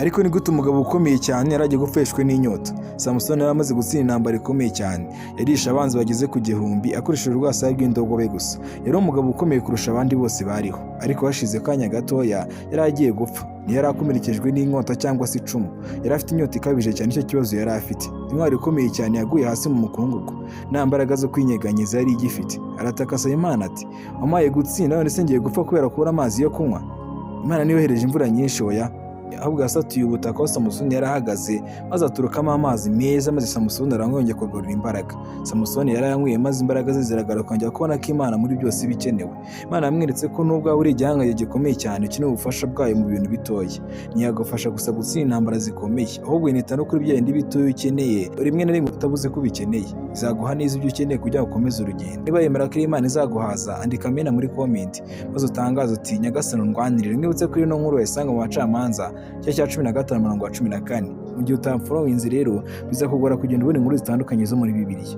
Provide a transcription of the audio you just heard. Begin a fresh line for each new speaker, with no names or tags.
Ariko ni gute umugabo ukomeye cyane yaragiye gupfeshwe n'inyota? Samusoni yari amaze gutsinda intambara ikomeye cyane, yarishe abanzi bageze ku gihumbi akoresheje urwasaya rw'indogobe gusa. Yari umugabo ukomeye kurusha abandi bose bariho, ariko hashize akanya gatoya yari agiye gupfa. Ntiyari akomerekejwe n'inkota cyangwa se icumu, yari afite inyota ikabije cyane, icyo kibazo yari afite. Intwari ikomeye cyane yaguye hasi mu mukungugu, nta mbaraga zo kwinyeganyeza yari igifite. Arataka asaba Imana ati, wampaye gutsinda, none se ngiye gupfa kubera kubura amazi yo kunywa? Imana ntiyohereje imvura nyinshi oya, ahubwo yasatuye ubutaka aho Samusoni yari ahagaze, maze aturukamo amazi meza, maze Samusoni arangwa kugarura imbaraga. Samusoni yari yanyweye, maze imbaraga ze ziragaruka, kongera kubona ko Imana muri byose bikenewe. Imana yamweretse ko nubwo waba uri igihangange gikomeye cyane, ukeneye ubufasha bwayo mu bintu bitoya. Ntiyagufasha gusa gutsinda intambara zikomeye, ahubwo inita no kuri bya bindi bitoya ukeneye, rimwe na rimwe utabuze ko ubikeneye. Izaguha neza ibyo ukeneye kugira ngo ukomeze urugendo. Niba yemera ko Imana izaguhaza, andika amena muri comment, maze utangaze uti Nyagasani undwanirire. Mwibutse ko ino nkuru wayisanga mu Bacamanza cya 15:14. Mu gihe utamfollowinze rero bizakugora kugenda ubona inkuru zitandukanye zo muri Bibiliya.